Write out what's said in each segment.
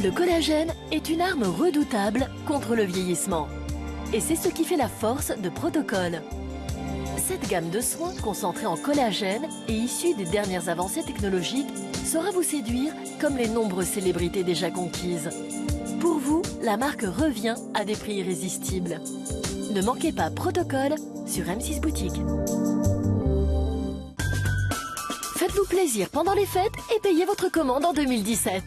Le collagène est une arme redoutable contre le vieillissement. Et c'est ce qui fait la force de Protocol. Cette gamme de soins concentrée en collagène et issue des dernières avancées technologiques saura vous séduire comme les nombreuses célébrités déjà conquises. Pour vous, la marque revient à des prix irrésistibles. Ne manquez pas Protocol sur M6 Boutique. Faites-vous plaisir pendant les fêtes et payez votre commande en 2017.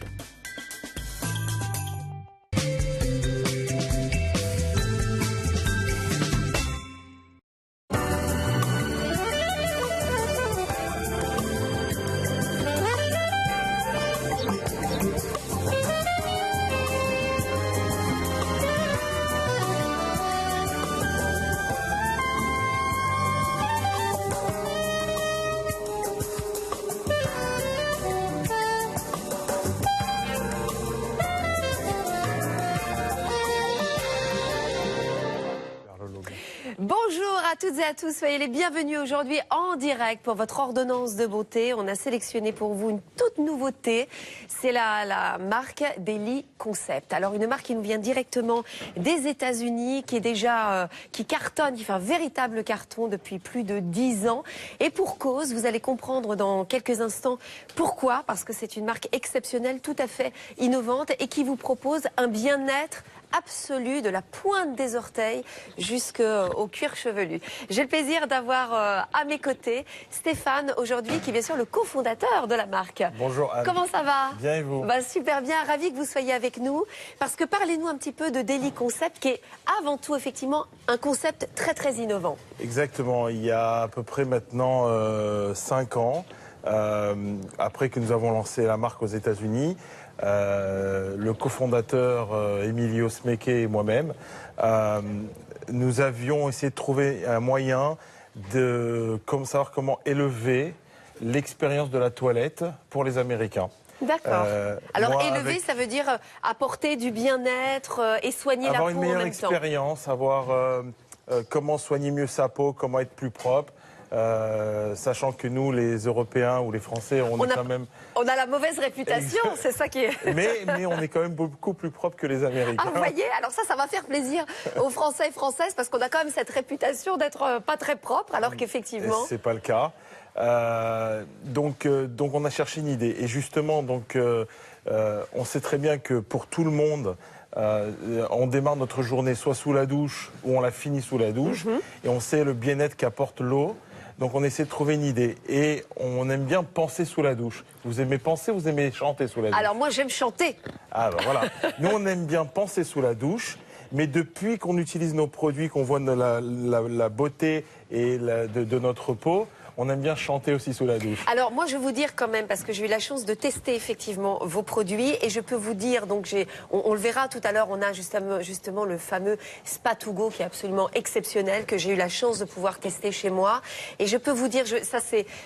Bonjour à toutes et à tous, soyez les bienvenus aujourd'hui en direct pour votre ordonnance de beauté. On a sélectionné pour vous une toute nouveauté, c'est la marque Daily Concept. Alors une marque qui nous vient directement des États-Unis, qui est déjà qui cartonne, qui fait un véritable carton depuis plus de 10 ans. Et pour cause, vous allez comprendre dans quelques instants pourquoi, parce que c'est une marque exceptionnelle, tout à fait innovante et qui vous propose un bien-être absolu de la pointe des orteils jusqu'au cuir chevelu. J'ai le plaisir d'avoir à mes côtés Stéphane aujourd'hui qui est bien sûr le cofondateur de la marque. Bonjour Anne. Comment ça va? Bien et vous? Super bien, ravi que vous soyez avec nous parce que parlez-nous un petit peu de Daily Concept qui est avant tout effectivement un concept très très innovant. Exactement, il y a à peu près maintenant 5 ans, après que nous avons lancé la marque aux États-Unis, le cofondateur Emilio Smeke et moi-même, nous avions essayé de trouver un moyen de savoir comment élever l'expérience de la toilette pour les Américains. D'accord. Alors élever, ça veut dire apporter du bien-être et soigner la peau en même temps. Avoir une meilleure expérience, savoir comment soigner mieux sa peau, comment être plus propre. Sachant que nous, les Européens ou les Français, on est quand même... On a la mauvaise réputation, c'est ça qui est... mais on est quand même beaucoup plus propre que les Américains. Ah, vous voyez, alors ça va faire plaisir aux Français et Françaises parce qu'on a quand même cette réputation d'être pas très propre, alors qu'effectivement... C'est pas le cas. Donc on a cherché une idée. Et justement, on sait très bien que pour tout le monde, on démarre notre journée soit sous la douche ou on la finit sous la douche. Et on sait le bien-être qu'apporte l'eau. Donc on essaie de trouver une idée et on aime bien penser sous la douche. Vous aimez penser ou vous aimez chanter sous la douche? Alors moi j'aime chanter. Ah ben voilà. Nous on aime bien penser sous la douche, mais depuis qu'on utilise nos produits, qu'on voit la beauté et de notre peau, on aime bien chanter aussi sous la douche. Alors moi je vais vous dire quand même, parce que j'ai eu la chance de tester effectivement vos produits et je peux vous dire, donc on le verra tout à l'heure, on a justement le fameux Spa to Go qui est absolument exceptionnel, que j'ai eu la chance de pouvoir tester chez moi. Et je peux vous dire,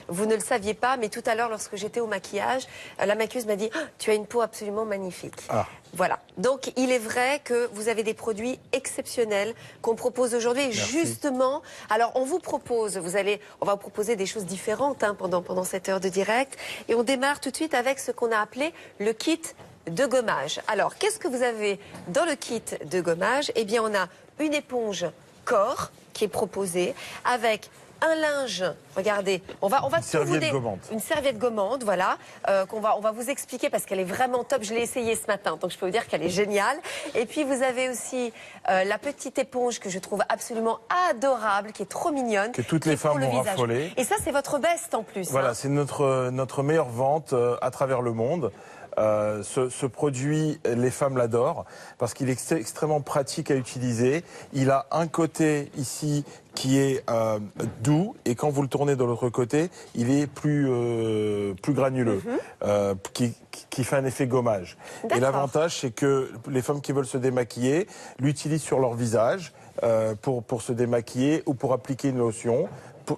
vous ne le saviez pas, mais tout à l'heure lorsque j'étais au maquillage, la maquilleuse m'a dit oh, tu as une peau absolument magnifique. Ah. Voilà, donc il est vrai que vous avez des produits exceptionnels qu'on propose aujourd'hui. Justement, alors on vous propose, on va vous proposer des choses différentes pendant cette heure de direct. Et on démarre tout de suite avec ce qu'on a appelé le kit de gommage. Alors, qu'est-ce que vous avez dans le kit de gommage? Eh bien, on a une éponge corps qui est proposée avec un linge, regardez, on va une serviette gommante. Une serviette gommante, voilà, on va vous expliquer parce qu'elle est vraiment top. Je l'ai essayée ce matin, donc je peux vous dire qu'elle est géniale. Et puis vous avez aussi la petite éponge que je trouve absolument adorable, qui est trop mignonne. Que toutes les femmes vont raffoler. Et ça, c'est votre best en plus. Voilà, c'est notre meilleure vente à travers le monde. Ce produit, les femmes l'adorent parce qu'il est extrêmement pratique à utiliser. Il a un côté ici qui est doux et quand vous le tournez de l'autre côté, il est plus granuleux, qui fait un effet gommage. Et l'avantage, c'est que les femmes qui veulent se démaquiller l'utilisent sur leur visage pour se démaquiller ou pour appliquer une lotion.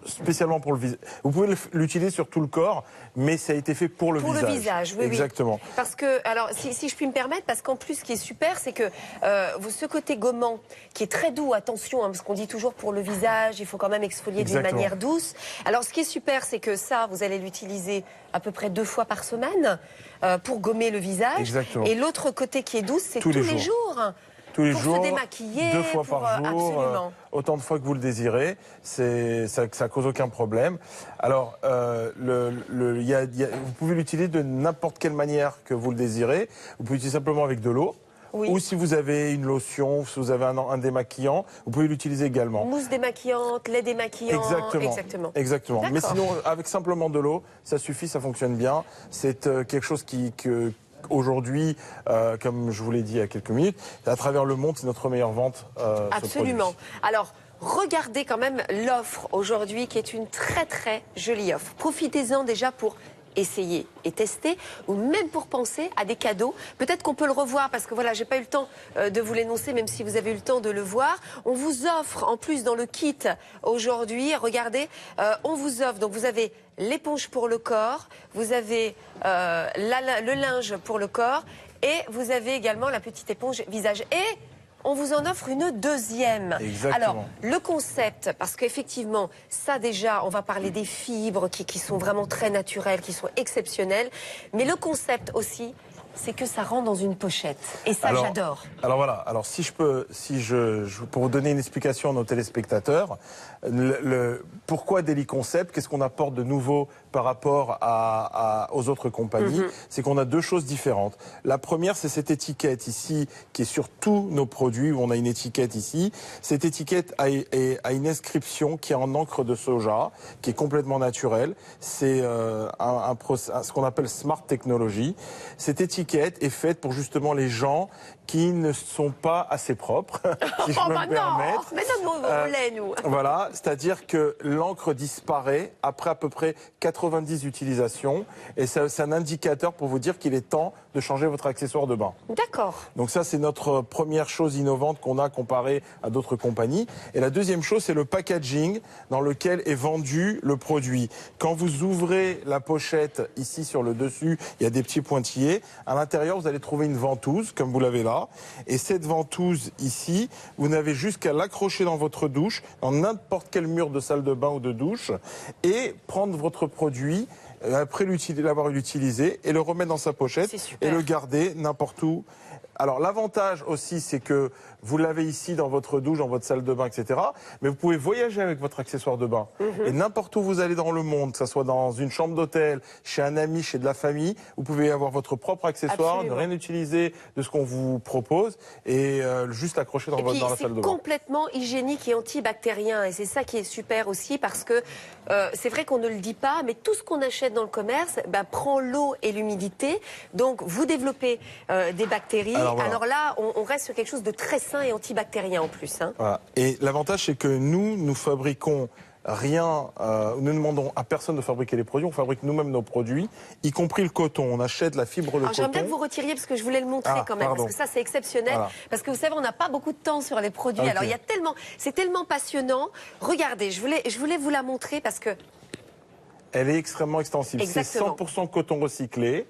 spécialement pour le visage. Vous pouvez l'utiliser sur tout le corps, mais ça a été fait pour le visage. Pour le visage, oui. Exactement. Oui. Parce que, alors, si je puis me permettre, parce qu'en plus, ce qui est super, c'est que ce côté gommant, qui est très doux, attention, hein, parce qu'on dit toujours pour le visage, il faut quand même exfolier d'une manière douce. Alors, ce qui est super, c'est que ça, vous allez l'utiliser à peu près 2 fois par semaine pour gommer le visage. Exactement. Et l'autre côté qui est douce, c'est tous les jours. Tous les pour jours, se démaquiller, 2 fois par jour, autant de fois que vous le désirez, ça cause aucun problème. Alors, vous pouvez l'utiliser de n'importe quelle manière que vous le désirez. Vous pouvez l'utiliser simplement avec de l'eau. Oui. Ou si vous avez une lotion, si vous avez un démaquillant, vous pouvez l'utiliser également. Mousse démaquillante, lait démaquillant. Exactement. Mais sinon, avec simplement de l'eau, ça suffit, ça fonctionne bien. C'est quelque chose aujourd'hui, comme je vous l'ai dit il y a quelques minutes, à travers le monde, c'est notre meilleure vente. Absolument. Alors, regardez quand même l'offre aujourd'hui, qui est une très très jolie offre. Profitez-en déjà pour essayer et tester, ou même pour penser à des cadeaux. Peut-être qu'on peut le revoir, parce que voilà, j'ai pas eu le temps de vous l'énoncer, même si vous avez eu le temps de le voir. On vous offre, en plus dans le kit aujourd'hui, regardez, on vous offre, donc vous avez l'éponge pour le corps, vous avez le linge pour le corps, et vous avez également la petite éponge visage. Et on vous en offre une deuxième. Exactement. Alors, le concept, parce qu'effectivement, ça déjà, on va parler des fibres qui sont vraiment très naturelles, qui sont exceptionnelles. Mais le concept aussi, c'est que ça rentre dans une pochette. Et ça, j'adore. Alors voilà, alors pour vous donner une explication à nos téléspectateurs, pourquoi Daily Concept, qu'est-ce qu'on apporte de nouveau par rapport aux autres compagnies, c'est qu'on a 2 choses différentes. La première, c'est cette étiquette ici, qui est sur tous nos produits, où on a une étiquette ici. Cette étiquette a une inscription qui est en encre de soja, qui est complètement naturelle. C'est ce qu'on appelle Smart Technology. Cette étiquette est faite pour justement les gens qui ne sont pas assez propres, si je peux me permettre. Mais non, lait, nous. Voilà, c'est-à-dire que l'encre disparaît après à peu près 90 utilisations, et c'est un indicateur pour vous dire qu'il est temps de changer votre accessoire de bain. D'accord. Donc ça, c'est notre première chose innovante qu'on a comparée à d'autres compagnies. Et la deuxième chose, c'est le packaging dans lequel est vendu le produit. Quand vous ouvrez la pochette, ici sur le dessus, il y a des petits pointillés. À l'intérieur, vous allez trouver une ventouse, comme vous l'avez là. Et cette ventouse ici, vous n'avez juste qu'à l'accrocher dans votre douche, dans n'importe quel mur de salle de bain ou de douche, et prendre votre produit après l'avoir utilisé et le remettre dans sa pochette et le garder n'importe où. Alors l'avantage aussi, c'est que vous l'avez ici dans votre douche, dans votre salle de bain, etc. Mais vous pouvez voyager avec votre accessoire de bain. Et n'importe où vous allez dans le monde, que ce soit dans une chambre d'hôtel, chez un ami, chez de la famille, vous pouvez avoir votre propre accessoire, ne rien utiliser de ce qu'on vous propose et juste accrocher dans la salle de bain. C'est complètement hygiénique et antibactérien. Et c'est ça qui est super aussi, parce que c'est vrai qu'on ne le dit pas, mais tout ce qu'on achète dans le commerce prend l'eau et l'humidité. Donc vous développez des bactéries. Alors là, on reste sur quelque chose de très sain et antibactérien en plus. Hein. Voilà. Et l'avantage, c'est que nous fabriquons rien, nous ne demandons à personne de fabriquer les produits, on fabrique nous-mêmes nos produits, y compris le coton. On achète la fibre de coton. J'aimerais bien que vous retiriez, parce que je voulais le montrer quand même, parce que ça c'est exceptionnel. Voilà. Parce que vous savez, on n'a pas beaucoup de temps sur les produits. Okay. Alors c'est tellement passionnant. Regardez, je voulais vous la montrer parce que... Elle est extrêmement extensible. C'est 100% coton recyclé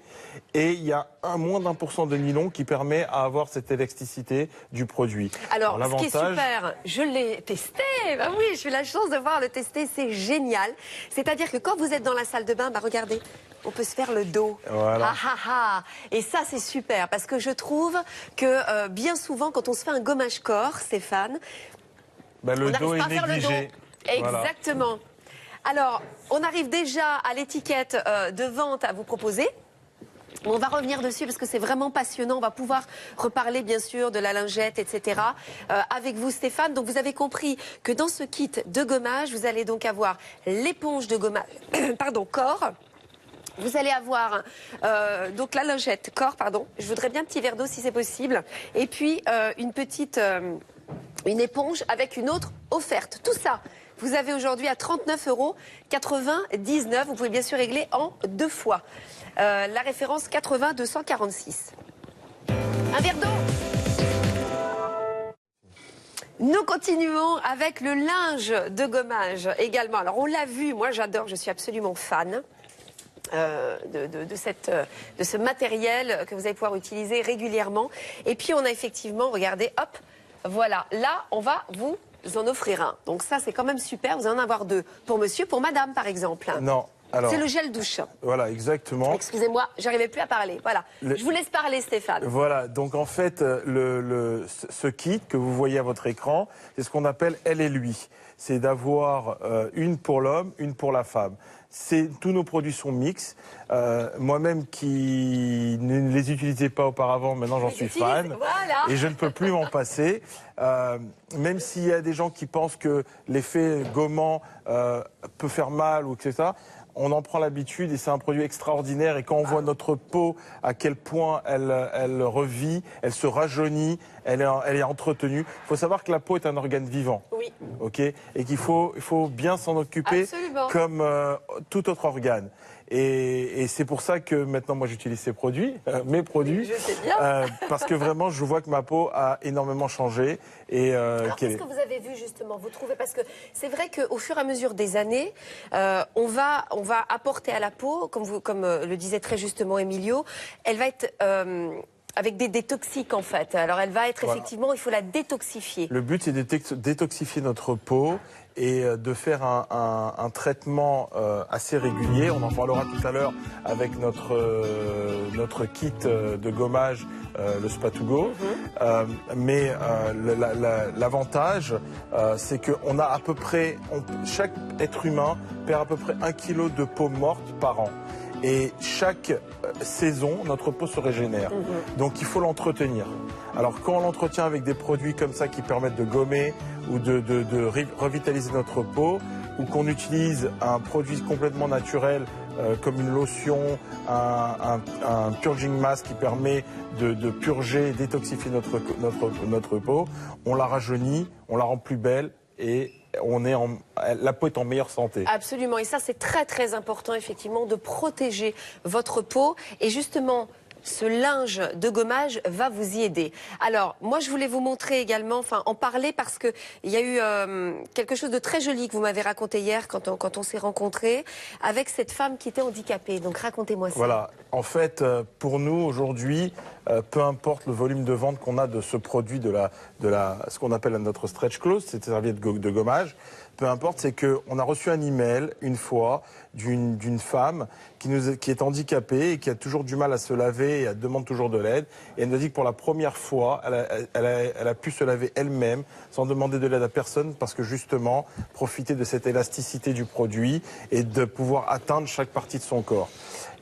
et il y a moins d'1% de nylon qui permet à avoir cette élasticité du produit. Alors ce qui est super, je l'ai testé. Ben oui, j'ai eu la chance de voir le tester, c'est génial. C'est-à-dire que quand vous êtes dans la salle de bain, regardez, on peut se faire le dos. Voilà. Et ça, c'est super parce que je trouve que bien souvent, quand on se fait un gommage corps, Stéphane, le dos est négligé. Exactement. Voilà. Alors, on arrive déjà à l'étiquette de vente à vous proposer. On va revenir dessus parce que c'est vraiment passionnant. On va pouvoir reparler bien sûr de la lingette, etc. Avec vous, Stéphane. Donc vous avez compris que dans ce kit de gommage, vous allez donc avoir l'éponge de gommage, corps. Vous allez avoir donc la lingette corps, Je voudrais bien un petit verre d'eau si c'est possible. Et puis une éponge avec une autre offerte. Tout ça. Vous avez aujourd'hui à 39,99 €. Vous pouvez bien sûr régler en 2 fois. La référence 80 246. Un verre d'eau. Nous continuons avec le linge de gommage également. Alors on l'a vu, moi j'adore, je suis absolument fan. De ce matériel que vous allez pouvoir utiliser régulièrement. Et puis on a effectivement, regardez, hop, voilà, là on va vous en offrir un. Donc ça c'est quand même super, vous allez en avoir deux. Pour monsieur, pour madame par exemple. Non. C'est le gel douche. Voilà, exactement. Excusez-moi, j'arrivais plus à parler. Voilà, je vous laisse parler Stéphane. Voilà, donc en fait, ce kit que vous voyez à votre écran, c'est ce qu'on appelle elle et lui. C'est d'avoir une pour l'homme, une pour la femme. Tous nos produits sont mix. Moi-même qui ne les utilisais pas auparavant, maintenant j'en suis fan. Voilà. Et je ne peux plus m'en passer. Même s'il y a des gens qui pensent que l'effet gommant peut faire mal ou etc., on en prend l'habitude et c'est un produit extraordinaire. Et quand on voit notre peau, à quel point elle revit, elle se rajeunit, elle est entretenue. Il faut savoir que la peau est un organe vivant. Oui. Ok. Et qu'il faut bien s'en occuper. Absolument. Comme tout autre organe. Et c'est pour ça que maintenant, moi, j'utilise ces produits, mes produits. Je sais bien. Parce que vraiment, je vois que ma peau a énormément changé. Alors, qu'est-ce que vous avez vu, justement? Vous trouvez? Parce que c'est vrai qu'au fur et à mesure des années, on va apporter à la peau, comme le disait très justement Emilio, elle va être... avec des toxiques en fait. Alors elle va être effectivement, il faut la détoxifier. Le but c'est de détoxifier notre peau et de faire un traitement assez régulier. On en parlera tout à l'heure avec notre kit de gommage, le Spa2Go. Mais l'avantage, c'est qu'on a à peu près, chaque être humain perd à peu près 1 kg de peau morte par an. Et chaque saison, notre peau se régénère. Donc il faut l'entretenir. Alors quand on l'entretient avec des produits comme ça qui permettent de gommer ou de revitaliser notre peau, ou qu'on utilise un produit complètement naturel comme une lotion, un purging mask qui permet de purger, détoxifier notre peau, on la rajeunit, on la rend plus belle et la peau est en meilleure santé. Absolument, et ça c'est très très important effectivement de protéger votre peau et justement ce linge de gommage va vous y aider. Alors moi je voulais vous montrer également, enfin en parler parce que il y a eu quelque chose de très joli que vous m'avez raconté hier quand on s'est rencontrés avec cette femme qui était handicapée. Donc racontez-moi ça. Voilà, en fait pour nous aujourd'hui, peu importe le volume de vente qu'on a de ce produit, ce qu'on appelle notre stretch clothes, cette serviette de gommage, peu importe, c'est qu'on a reçu un email une fois d'une femme qui est handicapée et qui a toujours du mal à se laver et elle demande toujours de l'aide. Et elle nous a dit que pour la première fois, elle a pu se laver elle-même sans demander de l'aide à personne parce que justement, profiter de cette élasticité du produit et de pouvoir atteindre chaque partie de son corps.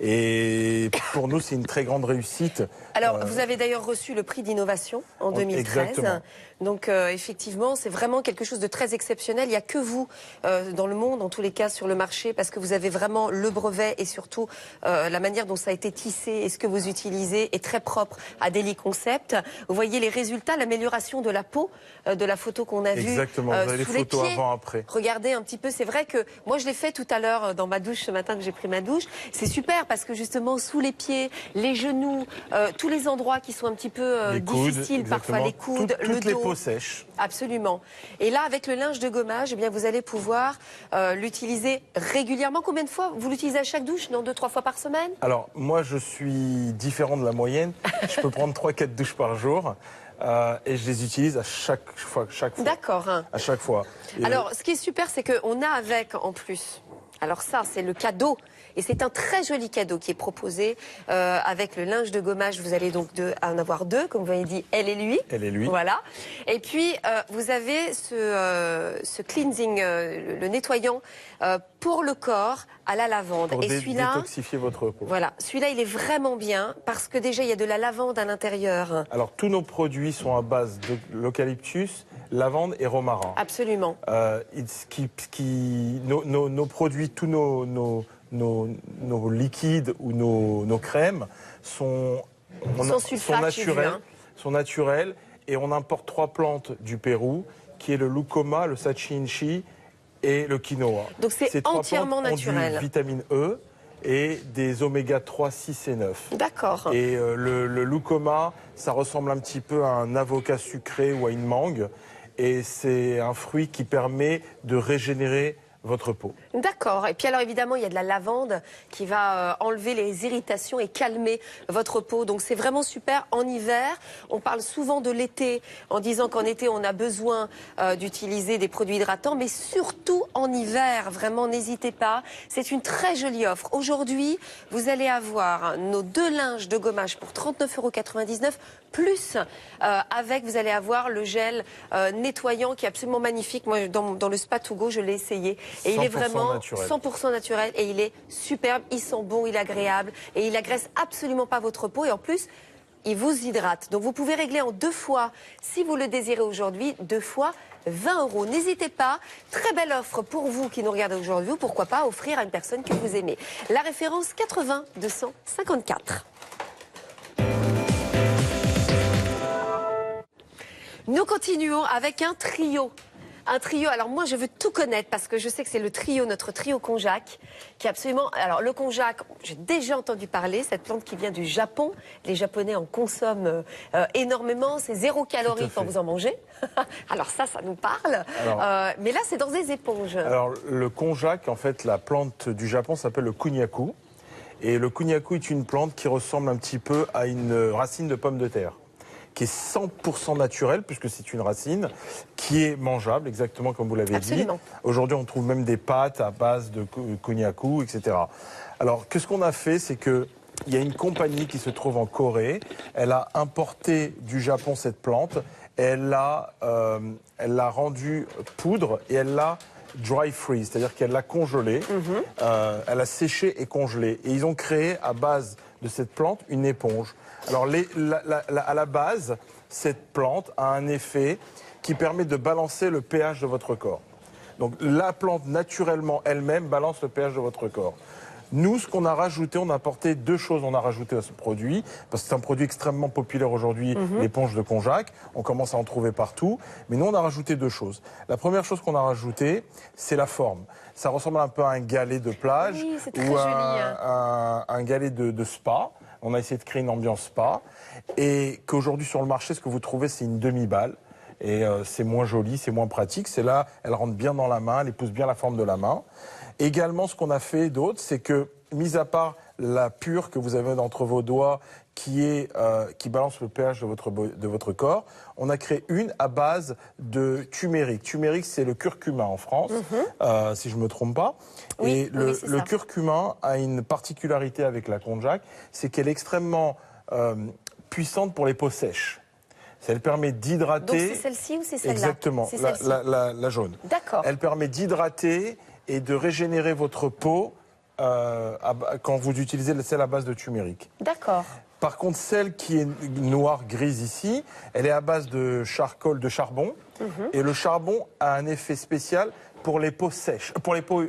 Et pour nous, c'est une très grande réussite. Alors, vous avez d'ailleurs reçu le prix d'innovation en 2013. Exactement. Donc, effectivement, c'est vraiment quelque chose de très exceptionnel. Il n'y a que vous, dans le monde, en tous les cas, sur le marché, parce que vous avez vraiment le brevet et surtout la manière dont ça a été tissé et ce que vous utilisez est très propre à Daily Concept. Vous voyez les résultats, l'amélioration de la peau, de la photo qu'on a vue. Exactement, vous avez les photos avant-après. Regardez un petit peu, c'est vrai que moi, je l'ai fait tout à l'heure dans ma douche, ce matin que j'ai pris ma douche. C'est super parce que justement, sous les pieds, les genoux, tous les endroits qui sont un petit peu difficiles, parfois les coudes, le dos. Toutes les peaux sèches. Absolument. Et là, avec le linge de gommage, eh bien, vous allez pouvoir l'utiliser régulièrement. Combien de fois? Vous l'utilisez à chaque douche? Non, 2-3 fois par semaine? Alors, moi, je suis différent de la moyenne. Je peux prendre 3-4 douches par jour. Et je les utilise à chaque fois. D'accord. À chaque fois. Alors, ce qui est super, c'est qu'on a avec, en plus... Alors ça, c'est le cadeau. Et c'est un très joli cadeau qui est proposé avec le linge de gommage. Vous allez donc en avoir deux, comme vous avez dit, elle et lui. Elle et lui. Voilà. Et puis, vous avez ce cleansing, le nettoyant pour le corps à la lavande. Pour et celui-là, détoxifier votre peau. Voilà. Celui-là, il est vraiment bien parce que déjà, il y a de la lavande à l'intérieur. Alors, tous nos produits sont à base de l'eucalyptus, lavande et romarin. Absolument. Nos produits, tous nos liquides ou nos crèmes sont naturels et on importe 3 plantes du Pérou qui est le lucoma, le sachi-inchi et le quinoa. Donc c'est entièrement naturel. Du vitamine E et des oméga 3, 6 et 9. D'accord. Et le lucoma, ça ressemble un petit peu à un avocat sucré ou à une mangue. et c'est un fruit qui permet de régénérer votre peau. D'accord. Et puis alors évidemment, il y a de la lavande qui va enlever les irritations et calmer votre peau. Donc c'est vraiment super en hiver. On parle souvent de l'été en disant qu'en été, on a besoin d'utiliser des produits hydratants. Mais surtout en hiver, vraiment, n'hésitez pas. C'est une très jolie offre. Aujourd'hui, vous allez avoir nos 2 linges de gommage pour 39,99 €. Plus avec, vous allez avoir le gel nettoyant qui est absolument magnifique. Moi, dans le Spa To Go, je l'ai essayé. Et il est vraiment naturel. 100% naturel et il est superbe, il sent bon, il est agréable et il agresse absolument pas votre peau et en plus, il vous hydrate. Donc vous pouvez régler en 2 fois, si vous le désirez aujourd'hui, 2 fois 20 €. N'hésitez pas, très belle offre pour vous qui nous regardez aujourd'hui ou pourquoi pas offrir à une personne que vous aimez. La référence 80 254. Nous continuons avec un trio. Un trio, alors moi je veux tout connaître parce que je sais que c'est le trio, notre trio konjac, qui est absolument... Alors le konjac, j'ai déjà entendu parler, cette plante qui vient du Japon. Les Japonais en consomment énormément, c'est 0 calories quand vous en mangez. Alors ça nous parle. Alors, mais là c'est dans des éponges. Alors le konjac, en fait, la plante du Japon s'appelle le kunyaku. Et le kunyaku est une plante qui ressemble un petit peu à une racine de pomme de terre, qui est 100% naturelle, puisque c'est une racine, qui est mangeable, exactement comme vous l'avez dit. Aujourd'hui, on trouve même des pâtes à base de kunyaku, etc. Alors, qu'est-ce qu'on a fait, c'est qu'il y a une compagnie qui se trouve en Corée, elle a importé du Japon cette plante, et elle l'a rendue poudre, et elle l'a dry freeze, c'est-à-dire qu'elle l'a congelée, elle a séché et congelé. Et ils ont créé, à base de cette plante, une éponge. Alors, à la base, cette plante a un effet qui permet de balancer le pH de votre corps. Donc, la plante, naturellement, elle-même, balance le pH de votre corps. Nous, ce qu'on a rajouté, on a apporté 2 choses. On a rajouté à ce produit, parce que c'est un produit extrêmement populaire aujourd'hui, l'éponge de konjac. On commence à en trouver partout. Mais nous, on a rajouté 2 choses. La première chose qu'on a rajoutée, c'est la forme. Ça ressemble un peu à un galet de plage ou un galet de spa. On a essayé de créer une ambiance spa. Et qu'aujourd'hui, sur le marché, ce que vous trouvez, c'est une demi-balle. Et c'est moins joli, c'est moins pratique. C'est là, elle rentre bien dans la main, elle épouse bien la forme de la main. Également, ce qu'on a fait d'autre, c'est que, mis à part la pure que vous avez entre vos doigts, qui balance le pH de votre corps, on a créé une à base de turmeric. Turmeric, c'est le curcuma en France, si je ne me trompe pas. Oui, et le curcuma a une particularité avec la konjac, c'est qu'elle est extrêmement puissante pour les peaux sèches. Elle permet d'hydrater... Donc c'est celle-ci ou c'est celle-là? Exactement, la jaune. D'accord. Elle permet d'hydrater et de régénérer votre peau quand vous utilisez celle à base de turmeric. D'accord. Par contre, celle qui est noire, grise ici, elle est à base de charcoal, de charbon. Et le charbon a un effet spécial pour les peaux sèches, pour les peaux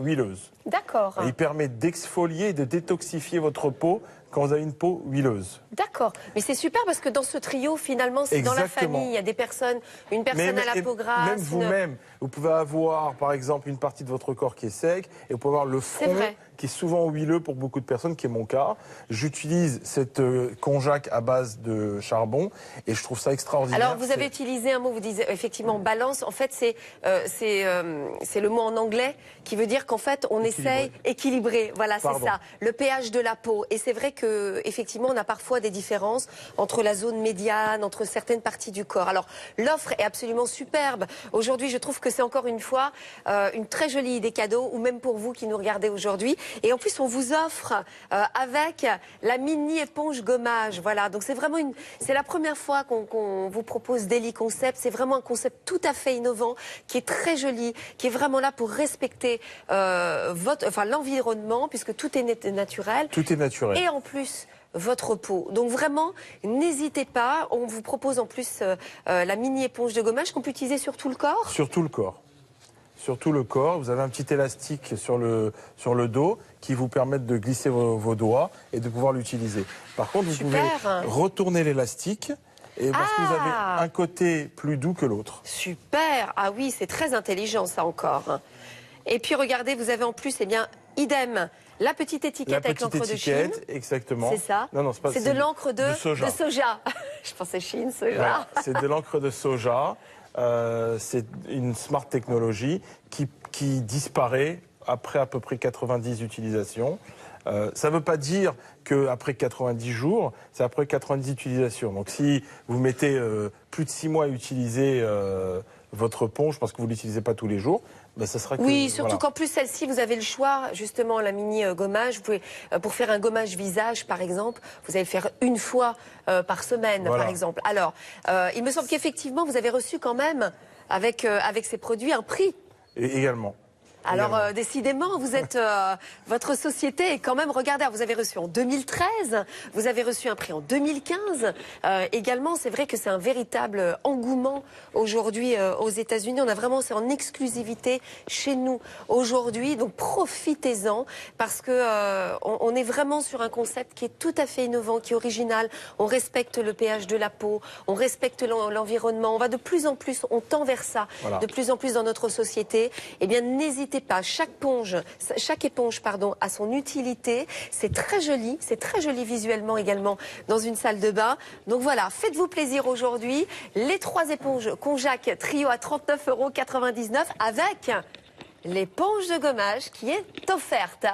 huileuses. D'accord. Il permet d'exfolier et de détoxifier votre peau quand vous avez une peau huileuse. D'accord. Mais c'est super parce que dans ce trio, finalement, c'est dans la famille. Il y a des personnes, une personne à la peau grasse. Même vous-même, vous pouvez avoir, par exemple, une partie de votre corps qui est sec et vous pouvez avoir le front qui est souvent huileux pour beaucoup de personnes, qui est mon cas. J'utilise cette konjac à base de charbon et je trouve ça extraordinaire. Alors, vous avez utilisé un mot, vous disiez effectivement balance. En fait, c'est le mot en anglais qui veut dire qu'en fait, on essaye équilibrer. Voilà, c'est ça. Le pH de la peau. Et c'est vrai que effectivement, on a parfois des différences entre la zone médiane, entre certaines parties du corps. Alors, l'offre est absolument superbe. Aujourd'hui, je trouve que c'est encore une fois une très jolie idée cadeau, ou même pour vous qui nous regardez aujourd'hui. Et en plus, on vous offre avec la mini éponge gommage. Voilà, donc c'est la première fois qu'on vous propose Daily Concept. C'est vraiment un concept tout à fait innovant, qui est très joli, qui est vraiment là pour respecter l'environnement, puisque tout est naturel. Tout est naturel. Et en plus, votre peau. Donc vraiment, n'hésitez pas. On vous propose en plus la mini éponge de gommage qu'on peut utiliser sur tout le corps. Sur tout le corps. Sur tout le corps. Vous avez un petit élastique sur le dos qui vous permet de glisser vos doigts et de pouvoir l'utiliser. Par contre, vous pouvez retourner l'élastique parce que vous avez un côté plus doux que l'autre. Super. Ah oui, c'est très intelligent ça encore. Et puis regardez, vous avez en plus, idem. La petite étiquette avec l'encre de Chine. Exactement. C'est ça? Non, c'est pas. C'est de l'encre de soja. Je pensais Chine, soja. Voilà, c'est de l'encre de soja. c'est une smart technologie qui disparaît après à peu près 90 utilisations. Ça ne veut pas dire qu'après 90 jours, c'est après 90 utilisations. Donc si vous mettez plus de 6 mois à utiliser votre éponge parce que vous ne l'utilisez pas tous les jours, ben ça sera que, oui, surtout voilà. qu'en plus celle-ci, vous avez le choix, justement, la mini gommage. Vous pouvez, pour faire un gommage visage, par exemple, vous allez le faire une fois par semaine, Voilà. par exemple. Alors, il me semble qu'effectivement, vous avez reçu quand même, avec ces produits, un prix. Et également. Alors, décidément, vous êtes, votre société est quand même, regardez, vous avez reçu en 2013, vous avez reçu un prix en 2015. Également, c'est vrai que c'est un véritable engouement aujourd'hui aux États-Unis. On a vraiment, c'est en exclusivité chez nous aujourd'hui. Donc, profitez-en parce que on est vraiment sur un concept qui est tout à fait innovant, qui est original. On respecte le pH de la peau, on respecte l'environnement. On va de plus en plus, on tend vers ça, Voilà. de plus en plus dans notre société. Eh bien, n'hésitez pas, chaque éponge a son utilité. C'est très joli visuellement également dans une salle de bain. Donc voilà, faites-vous plaisir aujourd'hui. Les 3 éponges Conjac Trio à 39,99 € avec l'éponge de gommage qui est offerte.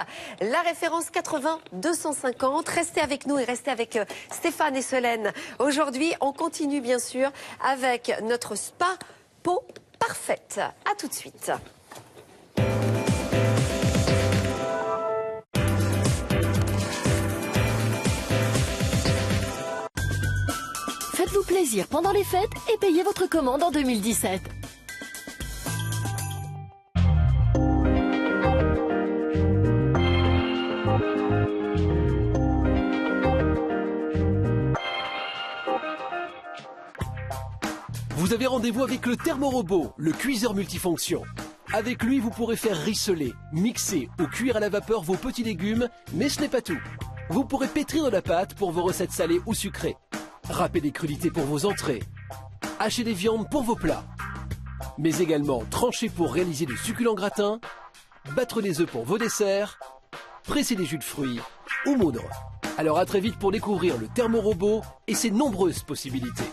La référence 80 250. Restez avec nous et restez avec Stéphane et Solène. Aujourd'hui, on continue bien sûr avec notre spa peau parfaite. À tout de suite. Faites-vous plaisir pendant les fêtes et payez votre commande en 2017. Vous avez rendez-vous avec le Thermorobot, le cuiseur multifonction. Avec lui, vous pourrez faire rissoler, mixer ou cuire à la vapeur vos petits légumes, mais ce n'est pas tout. Vous pourrez pétrir de la pâte pour vos recettes salées ou sucrées, râper des crudités pour vos entrées, hacher des viandes pour vos plats, mais également trancher pour réaliser de succulents gratins, battre des œufs pour vos desserts, presser des jus de fruits ou moudre. Alors à très vite pour découvrir le Thermorobot et ses nombreuses possibilités.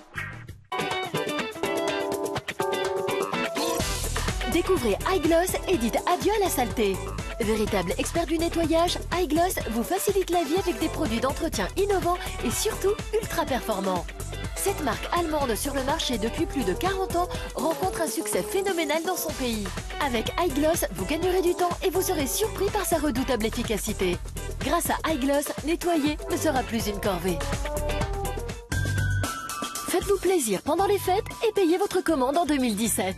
Découvrez iGloss et dites adieu à la saleté. Véritable expert du nettoyage, iGloss vous facilite la vie avec des produits d'entretien innovants et surtout ultra performants. Cette marque allemande sur le marché depuis plus de 40 ans rencontre un succès phénoménal dans son pays. Avec iGloss, vous gagnerez du temps et vous serez surpris par sa redoutable efficacité. Grâce à iGloss, nettoyer ne sera plus une corvée. Faites-vous plaisir pendant les fêtes et payez votre commande en 2017.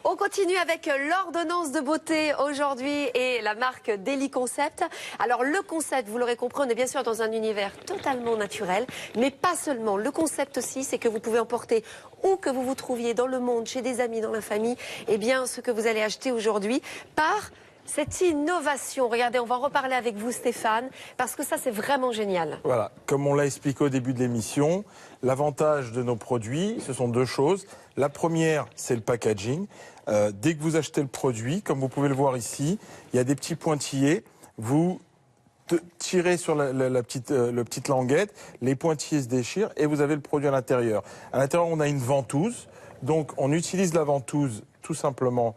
On continue avec l'ordonnance de beauté aujourd'hui et la marque Daily Concept. Alors le concept, vous l'aurez compris, on est bien sûr dans un univers totalement naturel, mais pas seulement. Le concept aussi, c'est que vous pouvez emporter où que vous vous trouviez dans le monde, chez des amis, dans la famille, eh bien ce que vous allez acheter aujourd'hui par cette innovation. Regardez, on va en reparler avec vous Stéphane, parce que ça c'est vraiment génial. Voilà, comme on l'a expliqué au début de l'émission, l'avantage de nos produits, ce sont 2 choses. La première, c'est le packaging. Dès que vous achetez le produit, comme vous pouvez le voir ici, il y a des petits pointillés. Vous tirez sur la petite languette, les pointillés se déchirent et vous avez le produit à l'intérieur. À l'intérieur, on a une ventouse. Donc, on utilise la ventouse tout simplement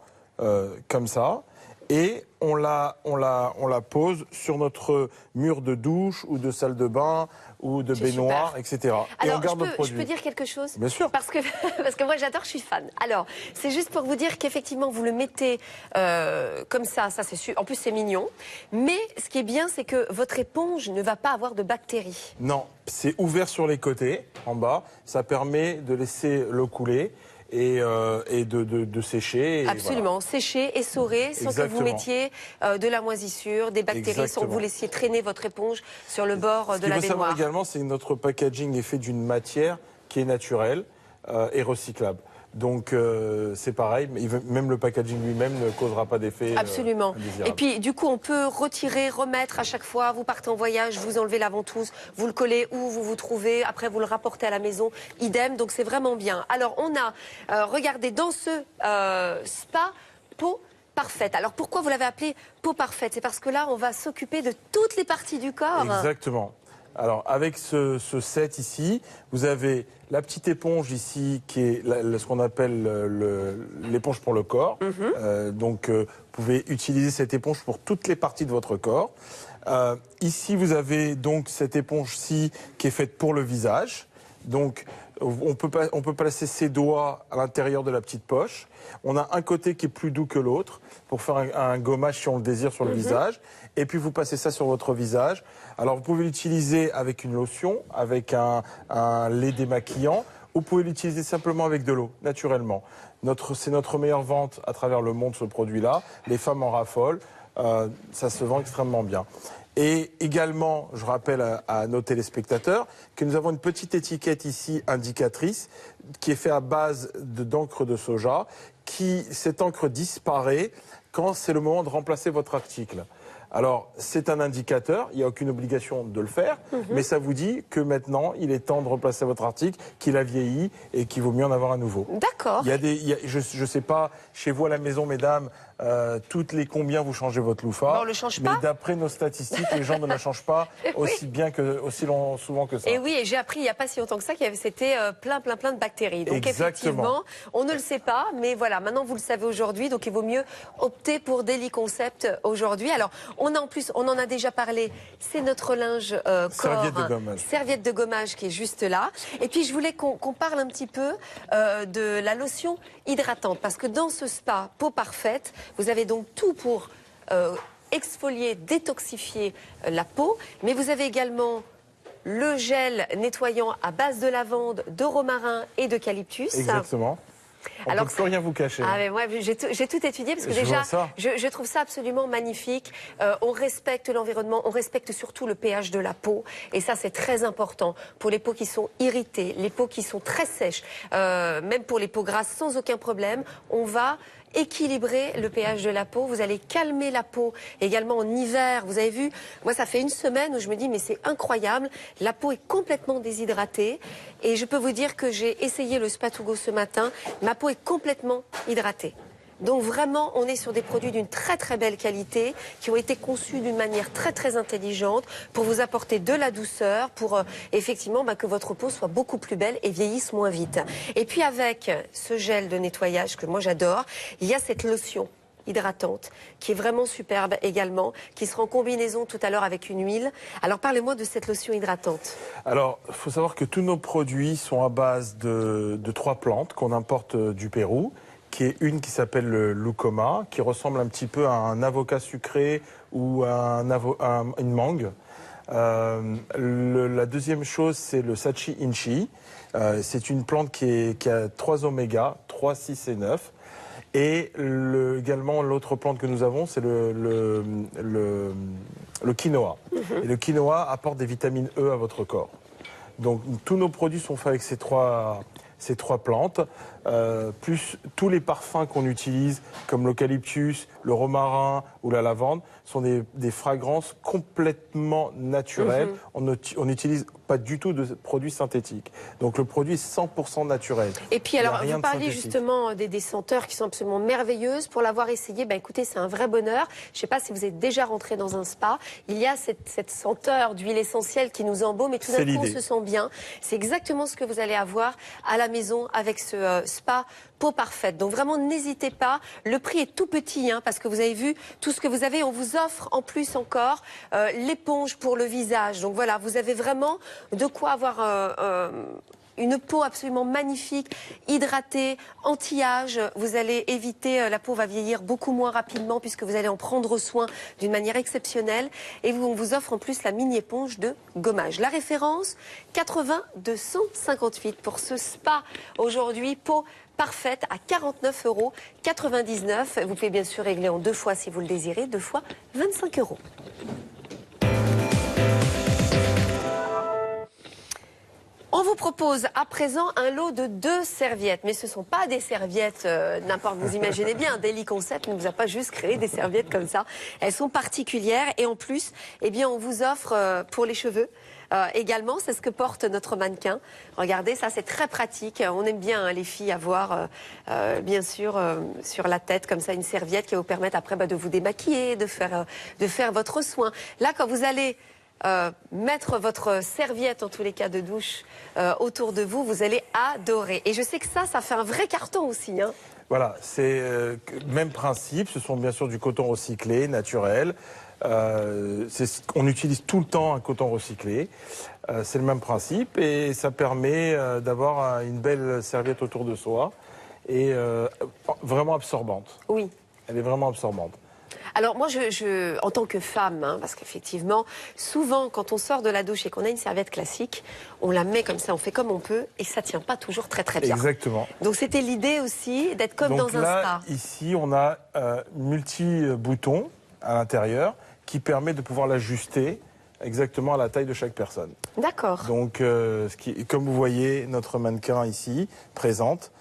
comme ça. Et on la pose sur notre mur de douche ou de salle de bain ou de baignoire, etc. Et Alors, on garde notre produit. je peux dire quelque chose? Bien sûr. Parce que moi j'adore, je suis fan. Alors, c'est juste pour vous dire qu'effectivement vous le mettez comme ça c'est sûr. En plus c'est mignon. Mais ce qui est bien, c'est que votre éponge ne va pas avoir de bactéries. Non, c'est ouvert sur les côtés, en bas. Ça permet de laisser l'eau couler et de sécher. Et absolument, voilà. sécher, essorer, sans que vous mettiez de la moisissure, des bactéries, sans Exactement. que vous laissiez traîner votre éponge sur le bord de la Ce qu'il faut savoir baignoire. également, c'est que notre packaging est fait d'une matière qui est naturelle et recyclable. Donc c'est pareil, même le packaging lui-même ne causera pas d'effet absolument. indésirable. Et puis du coup on peut retirer, remettre à chaque fois. Vous partez en voyage, vous enlevez la ventouse, vous le collez où vous vous trouvez, après vous le rapportez à la maison, idem, donc c'est vraiment bien. Alors on a, regardez, dans ce spa peau parfaite. Alors pourquoi vous l'avez appelée peau parfaite? C'est parce que là, on va s'occuper de toutes les parties du corps. Exactement. Alors, avec ce set ici, vous avez la petite éponge ici, qui est ce qu'on appelle l'éponge pour le corps. Donc, vous pouvez utiliser cette éponge pour toutes les parties de votre corps. Ici, vous avez donc cette éponge-ci qui est faite pour le visage. Donc, on peut placer ses doigts à l'intérieur de la petite poche. On a un côté qui est plus doux que l'autre pour faire un gommage si on le désire sur le visage. Et puis vous passez ça sur votre visage. Alors vous pouvez l'utiliser avec une lotion, avec un lait démaquillant. Ou vous pouvez l'utiliser simplement avec de l'eau, naturellement. C'est notre meilleure vente à travers le monde, ce produit-là. Les femmes en raffolent. Ça se vend extrêmement bien. Et également, je rappelle à nos téléspectateurs que nous avons une petite étiquette ici indicatrice qui est faite à base d'encre de soja. Cette encre disparaît quand c'est le moment de remplacer votre article. Alors, c'est un indicateur, il n'y a aucune obligation de le faire, mais ça vous dit que maintenant, il est temps de remplacer votre article, qu'il a vieilli et qu'il vaut mieux en avoir un nouveau. D'accord. Je ne sais pas, chez vous à la maison, mesdames, toutes les combien vous changez votre loufah. Bon, on le change pas. Mais d'après nos statistiques, les gens ne la changent pas aussi souvent que ça. Et oui, et j'ai appris il n'y a pas si longtemps que ça c'était plein de bactéries. Donc effectivement, on ne le sait pas, mais voilà, maintenant vous le savez aujourd'hui, donc il vaut mieux opter pour Daily Concept aujourd'hui. Alors, on en a déjà parlé, c'est notre linge corps, serviette de gommage qui est juste là. Et puis je voulais qu'on parle un petit peu de la lotion hydratante, parce que dans ce spa peau parfaite, vous avez donc tout pour exfolier, détoxifier la peau, mais vous avez également le gel nettoyant à base de lavande, de romarin et d'eucalyptus. Exactement. On ne peut plus rien vous cacher. Ah, mais moi, j'ai tout étudié parce que déjà, je trouve ça absolument magnifique. On respecte l'environnement, on respecte surtout le pH de la peau. Et ça, c'est très important pour les peaux qui sont irritées, les peaux qui sont très sèches, même pour les peaux grasses, sans aucun problème. On va équilibrer le pH de la peau, vous allez calmer la peau également en hiver. Vous avez vu, moi ça fait une semaine où je me dis mais c'est incroyable, la peau est complètement déshydratée et je peux vous dire que j'ai essayé le Spa To Go ce matin, ma peau est complètement hydratée. Donc vraiment, on est sur des produits d'une très belle qualité qui ont été conçus d'une manière très intelligente pour vous apporter de la douceur, pour effectivement que votre peau soit beaucoup plus belle et vieillisse moins vite. Et puis avec ce gel de nettoyage que moi j'adore, il y a cette lotion hydratante qui est vraiment superbe également, qui sera en combinaison tout à l'heure avec une huile. Alors parlez-moi de cette lotion hydratante. Alors, il faut savoir que tous nos produits sont à base de 3 plantes qu'on importe du Pérou, qui est une qui s'appelle le lucoma, qui ressemble un petit peu à un avocat sucré ou à une mangue. La deuxième chose, c'est le sachi inchi. C'est une plante qui a 3 oméga, 3, 6 et 9. Et également, l'autre plante que nous avons, c'est le quinoa. Et le quinoa apporte des vitamines E à votre corps. Donc, tous nos produits sont faits avec ces trois plantes, plus tous les parfums qu'on utilise, comme l'eucalyptus, le romarin ou la lavande, sont des fragrances complètement naturelles. On n'utilise pas du tout de produits synthétiques. Donc le produit est 100% naturel. Et puis alors, vous parliez justement des senteurs qui sont absolument merveilleuses. Pour l'avoir essayé, écoutez, c'est un vrai bonheur. Je ne sais pas si vous êtes déjà rentré dans un spa. Il y a cette senteur d'huile essentielle qui nous embaume et tout d'un coup on se sent bien. C'est exactement ce que vous allez avoir à la maison avec ce spa peau parfaite. Donc vraiment, n'hésitez pas. Le prix est tout petit, parce que vous avez vu tout ce que vous avez. On vous offre en plus encore l'éponge pour le visage. Donc voilà, vous avez vraiment de quoi avoir une peau absolument magnifique, hydratée, anti-âge. Vous allez éviter, la peau va vieillir beaucoup moins rapidement puisque vous allez en prendre soin d'une manière exceptionnelle. Et on vous offre en plus la mini éponge de gommage. La référence, 80 258 pour ce spa aujourd'hui, peau parfaite à 49,99 €. Vous pouvez bien sûr régler en 2 fois si vous le désirez, 2 fois 25 €. On vous propose à présent un lot de 2 serviettes, mais ce ne sont pas des serviettes n'importe, vous imaginez bien, Daily Concept ne vous a pas juste créé des serviettes comme ça. Elles sont particulières et en plus, on vous offre pour les cheveux également. C'est ce que porte notre mannequin. Regardez, ça c'est très pratique. On aime bien les filles avoir bien sûr sur la tête comme ça une serviette qui va vous permettre après de vous démaquiller, de faire votre soin. Là, quand vous allez mettre votre serviette, en tous les cas de douche, autour de vous, vous allez adorer. Et je sais que ça fait un vrai carton aussi. Hein. Voilà, c'est même principe. Ce sont bien sûr du coton recyclé, naturel. On utilise tout le temps un coton recyclé. C'est le même principe et ça permet d'avoir une belle serviette autour de soi et vraiment absorbante. Oui. Elle est vraiment absorbante. Alors moi, en tant que femme, hein, parce qu'effectivement, souvent quand on sort de la douche et qu'on a une serviette classique, on la met comme ça, on fait comme on peut et ça tient pas toujours très très bien. Exactement. Donc c'était l'idée aussi d'être comme Donc dans un là, spa. Ici, on a multi-boutons à l'intérieur qui permet de pouvoir l'ajuster exactement à la taille de chaque personne. D'accord. Donc, comme vous voyez, notre mannequin ici présente,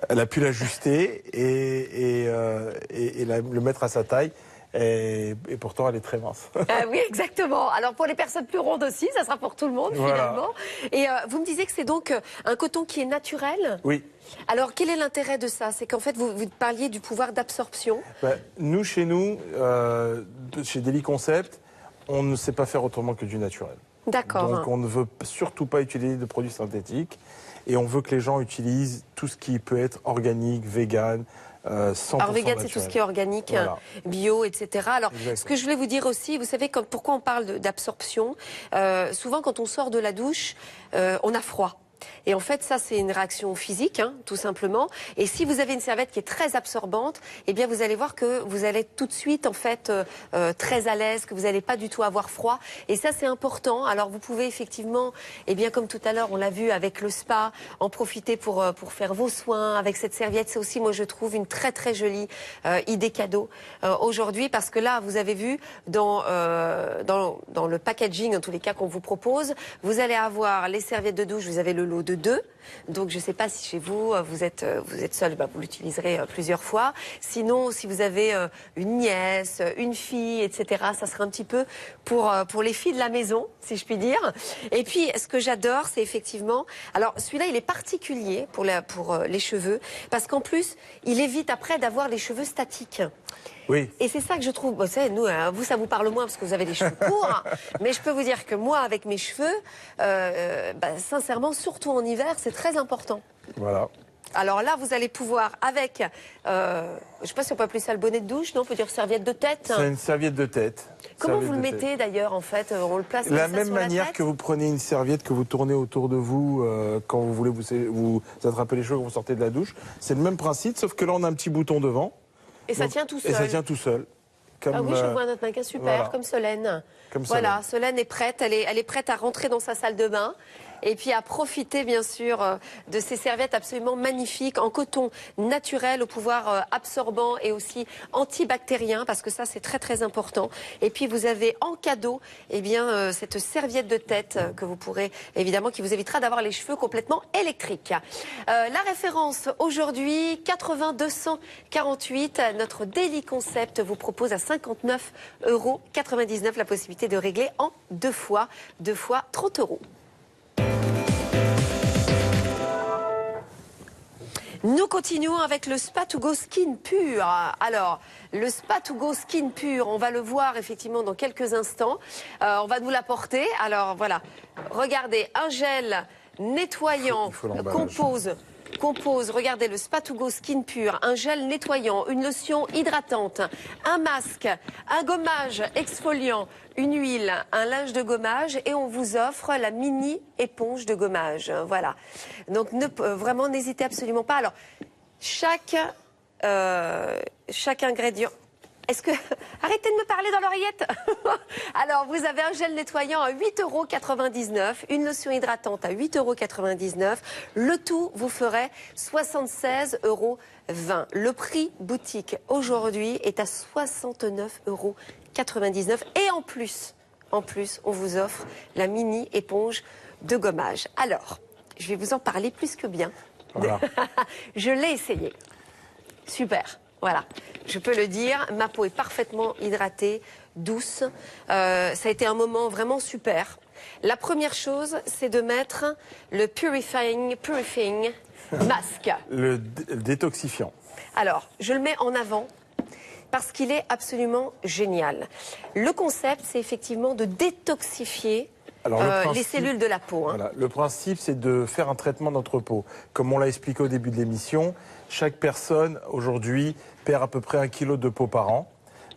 elle a pu l'ajuster et le mettre à sa taille. Et pourtant, elle est très mince. Oui, exactement. Alors, pour les personnes plus rondes aussi, ça sera pour tout le monde, finalement. Et vous me disiez que c'est donc un coton qui est naturel ? Oui. Alors, quel est l'intérêt de ça? C'est qu'en fait, vous parliez du pouvoir d'absorption. Nous, chez Daily Concept, on ne sait pas faire autrement que du naturel. D'accord. Donc, on ne veut surtout pas utiliser de produits synthétiques. Et on veut que les gens utilisent tout ce qui peut être organique, vegan, 100% Alors, vegan, naturel. c'est tout ce qui est organique, Voilà. bio, etc. Alors, Exactement. ce que je voulais vous dire aussi, vous savez, pourquoi on parle d'absorption, souvent, quand on sort de la douche, on a froid. Et en fait, ça, c'est une réaction physique, hein, tout simplement. Et si vous avez une serviette qui est très absorbante, eh bien, vous allez voir que vous allez tout de suite, en fait, très à l'aise, que vous n'allez pas du tout avoir froid. Et ça, c'est important. Alors, vous pouvez effectivement, eh bien, comme tout à l'heure, on l'a vu avec le spa, en profiter pour faire vos soins avec cette serviette. C'est aussi, moi, je trouve, une très, très jolie idée cadeau aujourd'hui. Parce que là, vous avez vu, dans le packaging, en tous les cas, qu'on vous propose, vous allez avoir les serviettes de douche, vous avez le lot de 2. Donc, je ne sais pas si chez vous, vous êtes seul, vous l'utiliserez plusieurs fois. Sinon, si vous avez une nièce, une fille, etc., ça sera un petit peu pour les filles de la maison, si je puis dire. Et puis, ce que j'adore, c'est effectivement... Alors, celui-là, il est particulier pour les cheveux, parce qu'en plus, il évite après d'avoir les cheveux statiques. Oui. Et c'est ça que je trouve, vous savez, vous, ça vous parle moins parce que vous avez des cheveux courts, mais je peux vous dire que moi, avec mes cheveux, sincèrement, surtout en hiver, c'est très important. Voilà. Alors là, vous allez pouvoir, avec, je ne sais pas si on peut appeler ça le bonnet de douche, non? On peut dire serviette de tête. C'est une serviette de tête. Comment vous le mettez d'ailleurs, en fait? On le place de la comme ça même sur manière la tête que vous prenez une serviette que vous tournez autour de vous quand vous voulez vous attraper les cheveux quand vous sortez de la douche. C'est le même principe, sauf que là, on a un petit bouton devant. Et ça tient tout seul. Et ça tient tout seul. Comme, ah oui, je vois notre mannequin super, voilà. comme Solène. Comme voilà, Solène est prête, elle est prête à rentrer dans sa salle de bain. Et puis à profiter bien sûr de ces serviettes absolument magnifiques en coton naturel au pouvoir absorbant et aussi antibactérien, parce que ça c'est très très important. Et puis vous avez en cadeau cette serviette de tête que vous pourrez évidemment, qui vous évitera d'avoir les cheveux complètement électriques. La référence aujourd'hui 80-248, notre Daily Concept vous propose à 59,99 € la possibilité de régler en 2 fois 30 €. Nous continuons avec le Spa2Go Skin Pur. Alors, le Spa2Go Skin Pur, on va le voir effectivement dans quelques instants. On va nous l'apporter. Alors voilà, regardez, un gel nettoyant compose, regardez, le Spa2Go Skin Pur, un gel nettoyant, une lotion hydratante, un masque, un gommage exfoliant, une huile, un linge de gommage et on vous offre la mini éponge de gommage. Voilà. Donc vraiment, n'hésitez absolument pas. Alors, chaque ingrédient... Arrêtez de me parler dans l'oreillette. Alors, vous avez un gel nettoyant à 8,99 €, une lotion hydratante à 8,99 €. Le tout vous ferait 76,20 €. Le prix boutique aujourd'hui est à 69,99 € et en plus, on vous offre la mini éponge de gommage. Alors, je vais vous en parler plus que bien. Voilà. Je l'ai essayé. Super. Voilà, je peux le dire, ma peau est parfaitement hydratée, douce. Ça a été un moment vraiment super. La première chose, c'est de mettre le Purifying Mask. Le détoxifiant. Alors, je le mets en avant parce qu'il est absolument génial. Le concept, c'est effectivement de détoxifier les cellules de la peau. Voilà, le principe, c'est de faire un traitement de notre peau. Comme on l'a expliqué au début de l'émission, chaque personne, aujourd'hui, perd à peu près 1 kilo de peau par an,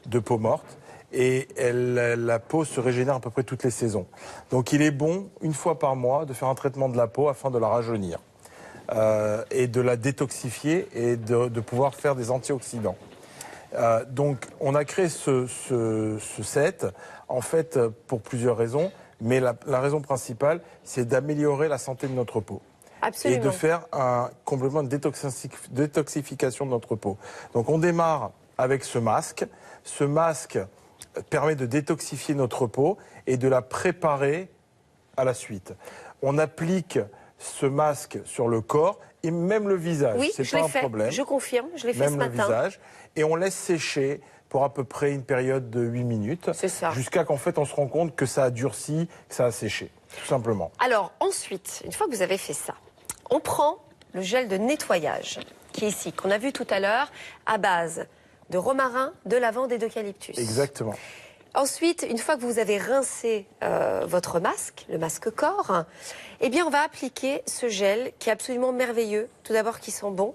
de peau morte. Et la peau se régénère à peu près toutes les saisons. Donc il est bon, une fois par mois, de faire un traitement de la peau afin de la rajeunir. Et de la détoxifier et de pouvoir faire des antioxydants. Donc on a créé ce set, en fait, pour plusieurs raisons. Mais la raison principale, c'est d'améliorer la santé de notre peau. Absolument. Et de faire un complément de détoxification de notre peau. Donc on démarre avec ce masque. Ce masque permet de détoxifier notre peau et de la préparer à la suite. On applique ce masque sur le corps et même le visage. Oui, c'est pas un problème. Je confirme, je l'ai fait ce matin. Même le visage. Et on laisse sécher pour à peu près une période de 8 minutes. C'est ça. Jusqu'à qu'en fait on se rend compte que ça a durci, que ça a séché. Tout simplement. Alors ensuite, une fois que vous avez fait ça, on prend le gel de nettoyage qui est ici, qu'on a vu tout à l'heure, à base de romarin, de lavande et d'eucalyptus. Exactement. Ensuite, une fois que vous avez rincé votre masque, le masque corps, eh bien on va appliquer ce gel qui est absolument merveilleux. Tout d'abord qui sent bon,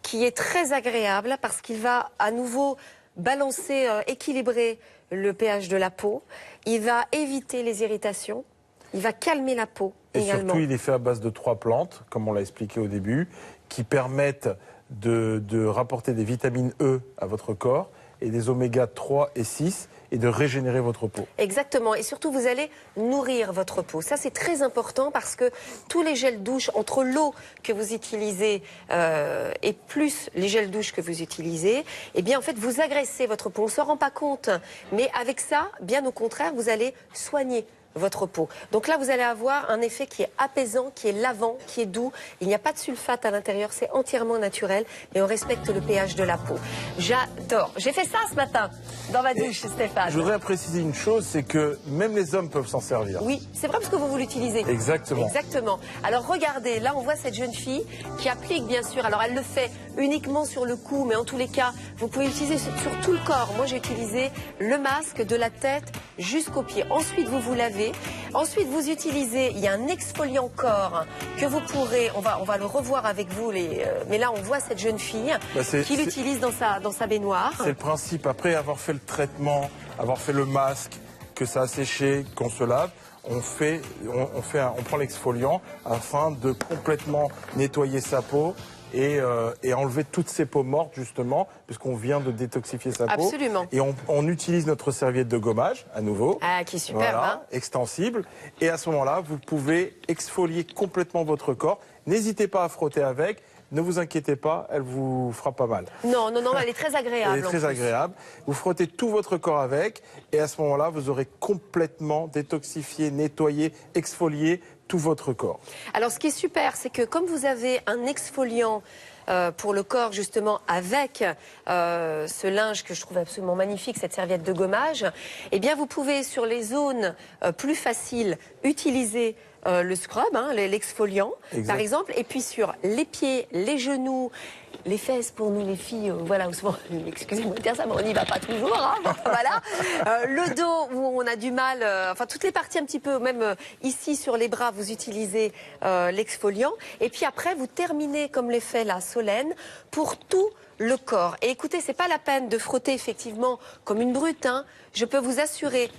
qui est très agréable parce qu'il va à nouveau balancer, équilibrer le pH de la peau. Il va éviter les irritations. Il va calmer la peau également. Et surtout, il est fait à base de 3 plantes, comme on l'a expliqué au début, qui permettent de rapporter des vitamines E à votre corps et des oméga 3 et 6 et de régénérer votre peau. Exactement. Et surtout, vous allez nourrir votre peau. Ça, c'est très important parce que tous les gels douche, entre l'eau que vous utilisez et plus les gels douche que vous utilisez, eh bien, en fait, vous agressez votre peau. On ne s'en rend pas compte. Mais avec ça, bien au contraire, vous allez soigner votre peau. Donc là, vous allez avoir un effet qui est apaisant, qui est lavant, qui est doux. Il n'y a pas de sulfate à l'intérieur, c'est entièrement naturel et on respecte le pH de la peau. J'adore. J'ai fait ça ce matin dans ma douche, Stéphane. Je voudrais préciser une chose, c'est que même les hommes peuvent s'en servir. Oui, c'est vrai parce que vous l'utilisez. Exactement. Exactement. Alors regardez, là on voit cette jeune fille qui applique bien sûr. Alors elle le fait uniquement sur le cou, mais en tous les cas, vous pouvez l'utiliser sur tout le corps. Moi j'ai utilisé le masque de la tête jusqu'aux pieds. Ensuite vous vous lavez. Ensuite vous utilisez, il y a un exfoliant corps que vous pourrez, on va le revoir avec vous, mais là on voit cette jeune fille qui l'utilise dans sa baignoire. C'est le principe, après avoir fait le traitement, avoir fait le masque, que ça a séché, qu'on se lave, on prend l'exfoliant afin de complètement nettoyer sa peau et enlever toutes ces peaux mortes justement, puisqu'on vient de détoxifier sa peau. Absolument. Et on utilise notre serviette de gommage à nouveau. Ah, qui est superbe, voilà, hein. extensible. Et à ce moment-là, vous pouvez exfolier complètement votre corps. N'hésitez pas à frotter avec. Ne vous inquiétez pas, elle vous fera pas mal. Non, elle est très agréable. Elle est très agréable. Vous frottez tout votre corps avec et à ce moment-là, vous aurez complètement détoxifié, nettoyé, exfolié tout votre corps. Alors, ce qui est super, c'est que comme vous avez un exfoliant pour le corps, justement, avec ce linge que je trouve absolument magnifique, cette serviette de gommage, eh bien, vous pouvez, sur les zones plus faciles, utiliser le scrub, l'exfoliant, par exemple, et puis sur les pieds, les genoux, les fesses pour nous les filles, voilà, souvent, excusez-moi de dire ça, mais on n'y va pas toujours, hein, voilà. Le dos où on a du mal, enfin toutes les parties un petit peu, même ici sur les bras, vous utilisez l'exfoliant, et puis après vous terminez comme l'effet la Solène pour tout le corps. Et écoutez, c'est pas la peine de frotter effectivement comme une brute, hein. Je peux vous assurer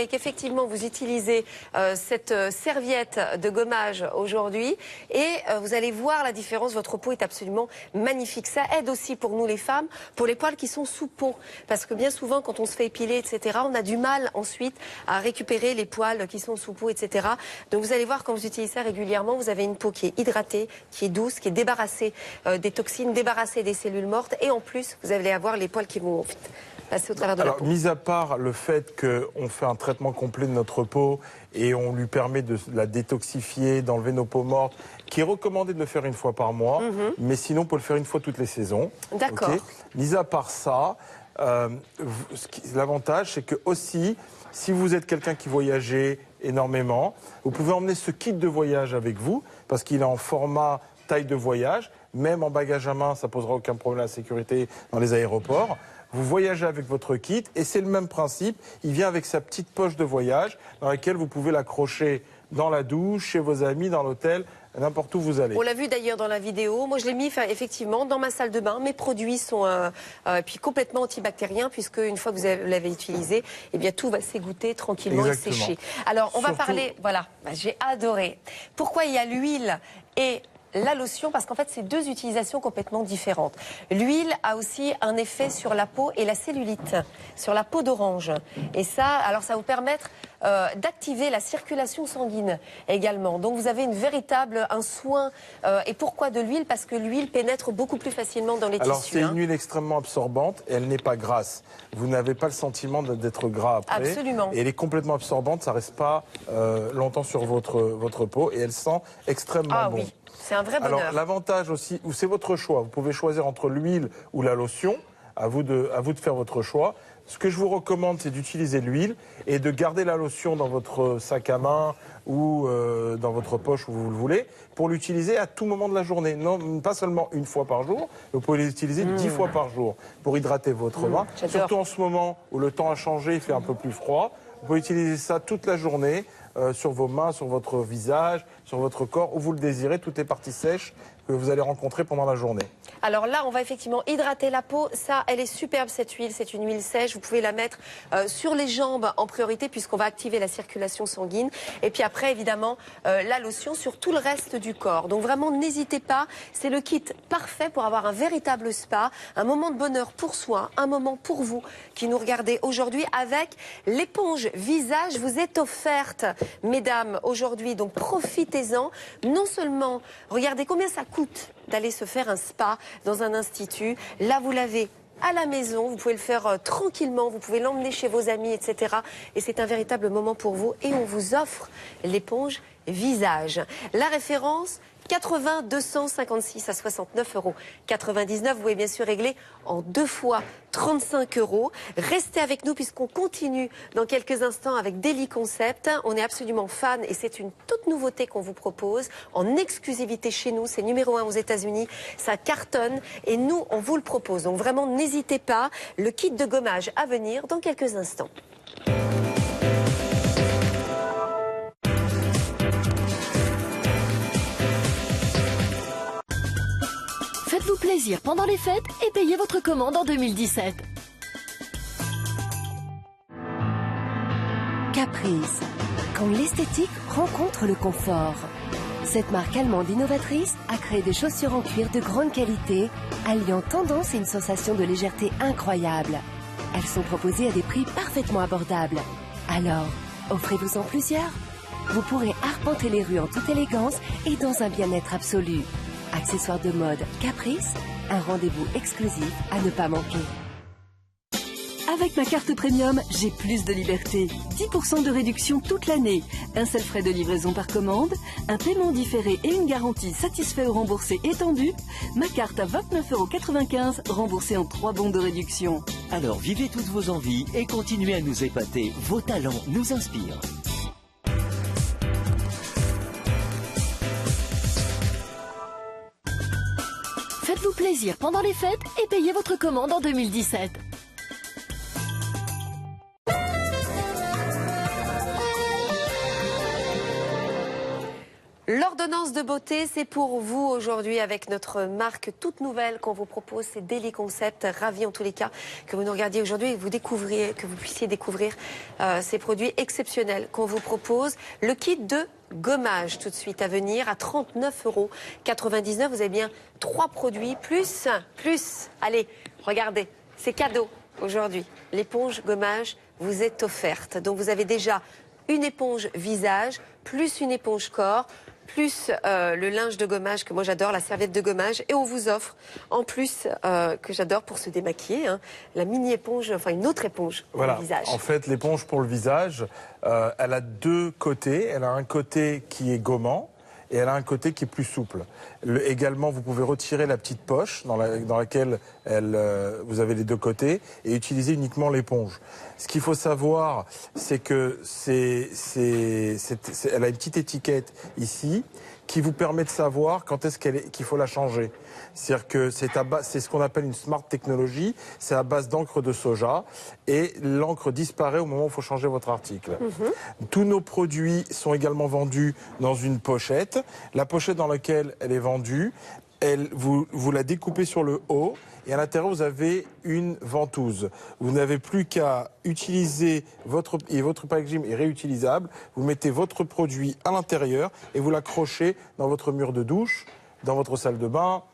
qu'effectivement vous utilisez cette serviette de gommage aujourd'hui et vous allez voir la différence. Votre peau est absolument magnifique. Ça aide aussi pour nous les femmes, pour les poils qui sont sous peau. Parce que bien souvent quand on se fait épiler, etc., on a du mal ensuite à récupérer les poils qui sont sous peau, etc. Donc vous allez voir quand vous utilisez ça régulièrement, vous avez une peau qui est hydratée, qui est douce, qui est débarrassée des toxines, débarrassée des cellules mortes et en plus vous allez avoir les poils qui vont passer au travers de la peau. Mis à part le fait qu'on fait un traitement complet de notre peau et on lui permet de la détoxifier, d'enlever nos peaux mortes qui est recommandé de le faire une fois par mois, mais sinon, on peut le faire une fois toutes les saisons. D'accord. Okay. Mis à part ça, l'avantage, c'est que aussi, si vous êtes quelqu'un qui voyageait énormément, vous pouvez emmener ce kit de voyage avec vous, parce qu'il est en format taille de voyage. Même en bagage à main, ça posera aucun problème à la sécurité dans les aéroports. Vous voyagez avec votre kit et c'est le même principe. Il vient avec sa petite poche de voyage dans laquelle vous pouvez l'accrocher dans la douche, chez vos amis, dans l'hôtel, n'importe où vous allez. On l'a vu d'ailleurs dans la vidéo. Moi, je l'ai mis effectivement dans ma salle de bain. Mes produits sont puis complètement antibactériens puisque une fois que vous l'avez utilisé, eh bien tout va s'égoutter tranquillement Exactement. et sécher. Alors, on va parler. Voilà, j'ai adoré. Pourquoi il y a l'huile et la lotion, parce qu'en fait, c'est deux utilisations complètement différentes. L'huile a aussi un effet sur la peau et la cellulite, sur la peau d'orange. Et ça, alors ça va vous permettre d'activer la circulation sanguine également. Donc vous avez un soin. Et pourquoi de l'huile? Parce que l'huile pénètre beaucoup plus facilement dans les tissus. Alors c'est une huile extrêmement absorbante et elle n'est pas grasse. Vous n'avez pas le sentiment d'être gras après. Absolument. Et elle est complètement absorbante, ça ne reste pas longtemps sur votre peau et elle sent extrêmement bon. Oui. C'est un vrai bonheur. Alors l'avantage aussi, c'est votre choix. Vous pouvez choisir entre l'huile ou la lotion. À vous de faire votre choix. Ce que je vous recommande, c'est d'utiliser l'huile et de garder la lotion dans votre sac à main ou dans votre poche où vous le voulez pour l'utiliser à tout moment de la journée. Non, pas seulement une fois par jour, vous pouvez l'utiliser 10 fois par jour pour hydrater votre main. Surtout en ce moment où le temps a changé, il fait un peu plus froid. Vous pouvez utiliser ça toute la journée sur vos mains, sur votre visage, sur votre corps, où vous le désirez, toutes les parties sèches que vous allez rencontrer pendant la journée. Alors là, on va effectivement hydrater la peau. Ça, elle est superbe cette huile. C'est une huile sèche. Vous pouvez la mettre sur les jambes en priorité puisqu'on va activer la circulation sanguine. Et puis après, évidemment, la lotion sur tout le reste du corps. Donc vraiment, n'hésitez pas. C'est le kit parfait pour avoir un véritable spa, un moment de bonheur pour soi, un moment pour vous qui nous regardez aujourd'hui avec l'éponge visage vous est offerte, mesdames, aujourd'hui. Donc profitez-en. Non seulement, regardez combien ça coûte d'aller se faire un spa dans un institut. Là, vous l'avez à la maison, vous pouvez le faire tranquillement, vous pouvez l'emmener chez vos amis, etc. Et c'est un véritable moment pour vous. Et on vous offre l'éponge visage. La référence 80 256 à 69,99 €. Vous pouvez bien sûr régler en 2 fois 35 €. Restez avec nous puisqu'on continue dans quelques instants avec Daily Concept. On est absolument fan et c'est une toute nouveauté qu'on vous propose en exclusivité chez nous. C'est numéro 1 aux États-Unis. Ça cartonne et nous, on vous le propose. Donc vraiment, n'hésitez pas. Le kit de gommage à venir dans quelques instants. Faites-vous plaisir pendant les fêtes et payez votre commande en 2017. Caprice, quand l'esthétique rencontre le confort. Cette marque allemande innovatrice a créé des chaussures en cuir de grande qualité, alliant tendance et une sensation de légèreté incroyable. Elles sont proposées à des prix parfaitement abordables. Alors, offrez-vous-en plusieurs. Vous pourrez arpenter les rues en toute élégance et dans un bien-être absolu. Accessoires de mode Caprice, un rendez-vous exclusif à ne pas manquer. Avec ma carte premium, j'ai plus de liberté. 10% de réduction toute l'année. Un seul frais de livraison par commande, un paiement différé et une garantie satisfait ou remboursé étendue. Ma carte à 29,95 € remboursée en 3 bons de réduction. Alors vivez toutes vos envies et continuez à nous épater. Vos talents nous inspirent. Faites-vous plaisir pendant les fêtes et payez votre commande en 2017. L'ordonnance de beauté, c'est pour vous aujourd'hui avec notre marque toute nouvelle qu'on vous propose, c'est Daily Concept. Ravi en tous les cas que vous nous regardiez aujourd'hui et que vous puissiez découvrir ces produits exceptionnels qu'on vous propose. Le kit de gommage tout de suite à venir à 39,99 €. Vous avez bien 3 produits plus. Allez, regardez, c'est cadeau aujourd'hui. L'éponge gommage vous est offerte. Donc vous avez déjà une éponge visage, plus une éponge corps, plus le linge de gommage que moi j'adore, la serviette de gommage, et on vous offre en plus que j'adore pour se démaquiller, la mini éponge, enfin une autre éponge pour le visage. En fait, l'éponge pour le visage, elle a 2 côtés. Elle a un côté qui est gommant et elle a un côté qui est plus souple. Également, vous pouvez retirer la petite poche dans laquelle vous avez les deux côtés et utiliser uniquement l'éponge. Ce qu'il faut savoir, c'est que elle a une petite étiquette ici qui vous permet de savoir quand est-ce qu'il faut la changer. C'est-à-dire que c'est ce qu'on appelle une smart technologie, c'est à base d'encre de soja et l'encre disparaît au moment où il faut changer votre article. Tous nos produits sont également vendus dans une pochette. La pochette dans laquelle elle est vendue, vous la découpez sur le haut et à l'intérieur vous avez une ventouse. Vous n'avez plus qu'à utiliser votre packaging est réutilisable. Vous mettez votre produit à l'intérieur et vous l'accrochez dans votre mur de douche, dans votre salle de bain,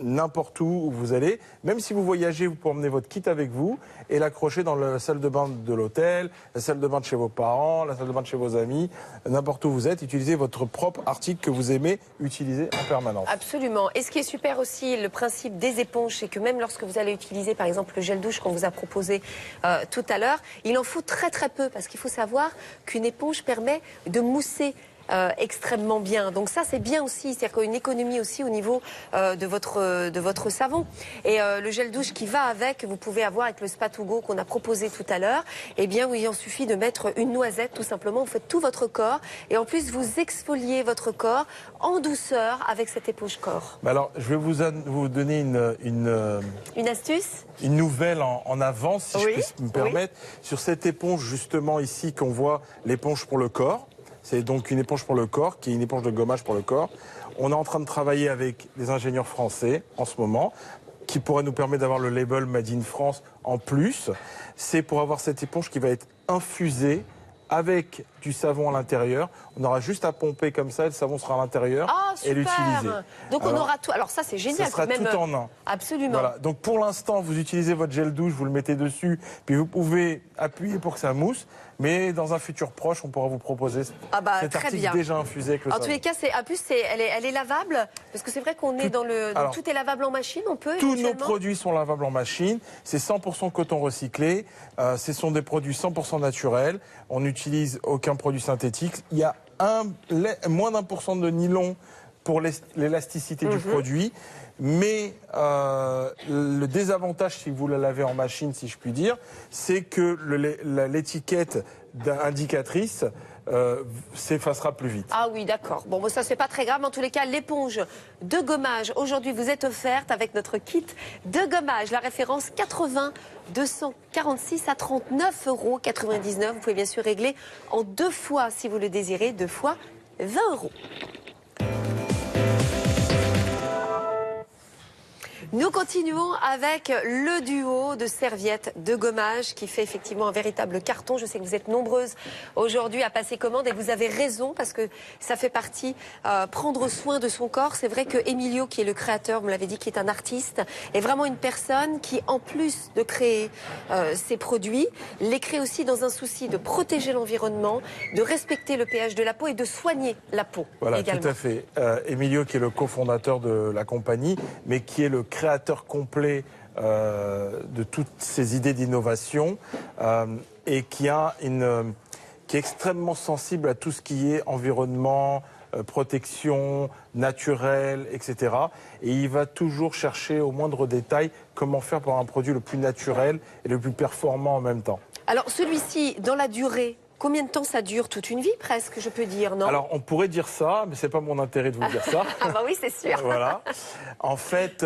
n'importe où vous allez. Même si vous voyagez, vous pouvez emmener votre kit avec vous et l'accrocher dans la salle de bain de l'hôtel, la salle de bain de chez vos parents, la salle de bain de chez vos amis, n'importe où vous êtes. Utilisez votre propre article que vous aimez utiliser en permanence. Absolument. Et ce qui est super aussi, le principe des éponges, c'est que même lorsque vous allez utiliser par exemple le gel douche qu'on vous a proposé tout à l'heure, il en faut très très peu parce qu'il faut savoir qu'une éponge permet de mousser extrêmement bien. Donc ça c'est bien aussi, c'est-à-dire qu'il y a une économie aussi au niveau de votre savon. Et le gel douche qui va avec, vous pouvez avoir avec le Spa To Go qu'on a proposé tout à l'heure, eh bien oui, il en suffit de mettre une noisette tout simplement, vous faites tout votre corps et en plus vous exfoliez votre corps en douceur avec cette éponge corps. Alors je vais vous donner une astuce, une nouvelle en avance si je peux me permettre, sur cette éponge justement ici qu'on voit, l'éponge pour le corps. C'est donc une éponge pour le corps, qui est une éponge de gommage pour le corps. On est en train de travailler avec des ingénieurs français en ce moment, qui pourraient nous permettre d'avoir le label Made in France en plus. C'est pour avoir cette éponge qui va être infusée avec du savon à l'intérieur. On aura juste à pomper comme ça, et le savon sera à l'intérieur et l'utiliser. Donc on aura tout. Alors ça c'est génial. Ça sera même tout en un. Absolument. Voilà. Donc pour l'instant, vous utilisez votre gel douche, vous le mettez dessus, puis vous pouvez appuyer pour que ça mousse. Mais dans un futur proche, on pourra vous proposer cet article déjà infusé avec le savon. En tous les cas, elle est lavable parce que c'est vrai qu'on est tout est lavable en machine. On peut. Tous nos produits sont lavables en machine. C'est 100% coton recyclé. Ce sont des produits 100% naturels. On n'utilise aucun produit synthétique. Il y a moins d'1% de nylon pour l'élasticité du produit. Mais le désavantage, si vous la lavez en machine, si je puis dire, c'est que l'étiquette indicatrice s'effacera plus vite. Ah oui, d'accord. Bon, ça, c'est pas très grave. En tous les cas, l'éponge de gommage, aujourd'hui, vous êtes offerte avec notre kit de gommage. La référence 80 246 à 39,99 €. Vous pouvez bien sûr régler en 2 fois, si vous le désirez, 2 fois 20 €. Nous continuons avec le duo de serviettes de gommage qui fait effectivement un véritable carton. Je sais que vous êtes nombreuses aujourd'hui à passer commande et vous avez raison parce que ça fait partie prendre soin de son corps. C'est vrai que Emilio, qui est le créateur, vous me l'avez dit, qui est un artiste, est vraiment une personne qui, en plus de créer ses produits, les crée aussi dans un souci de protéger l'environnement, de respecter le pH de la peau et de soigner la peau. Voilà, également. Tout à fait. Emilio, qui est le cofondateur de la compagnie, mais qui est le créateur complet de toutes ces idées d'innovation et qui est extrêmement sensible à tout ce qui est environnement, protection naturelle, etc. Et il va toujours chercher au moindre détail comment faire pour un produit le plus naturel et le plus performant en même temps. Alors celui-ci, dans la durée, combien de temps ça dure? Toute une vie presque, je peux dire, non? Alors on pourrait dire ça, mais c'est pas mon intérêt de vous dire ça. Ah bah oui, c'est sûr. Voilà. En fait,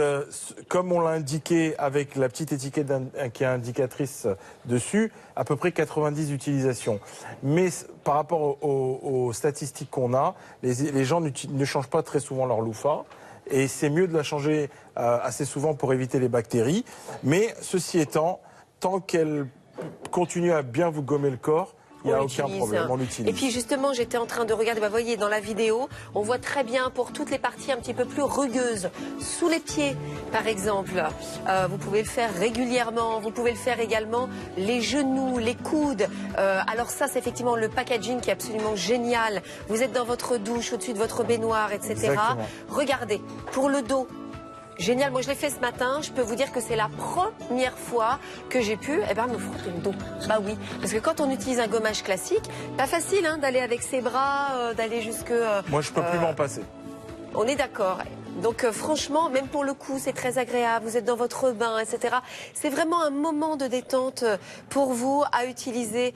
comme on l'a indiqué avec la petite étiquette qui est indicatrice dessus, à peu près 90 utilisations. Mais par rapport aux statistiques qu'on a, les gens ne changent pas très souvent leur loofah. Et c'est mieux de la changer assez souvent pour éviter les bactéries. Mais ceci étant, tant qu'elle continue à bien vous gommer le corps, il n'y a aucun problème, on l'utilise. Et puis justement, j'étais en train de regarder, vous voyez dans la vidéo, on voit très bien pour toutes les parties un petit peu plus rugueuses, sous les pieds par exemple. Vous pouvez le faire régulièrement, vous pouvez le faire également les genoux, les coudes. Alors ça, c'est effectivement le packaging qui est absolument génial. Vous êtes dans votre douche, au-dessus de votre baignoire, etc. Exactement. Regardez, pour le dos, Génial, moi je l'ai fait ce matin, je peux vous dire que c'est la première fois que j'ai pu me frotter le dos. Bah oui, parce que quand on utilise un gommage classique, pas facile hein, d'aller avec ses bras, d'aller jusque... Moi je peux plus m'en passer. On est d'accord. Donc franchement, même pour le coup, c'est très agréable. Vous êtes dans votre bain, etc. C'est vraiment un moment de détente pour vous à utiliser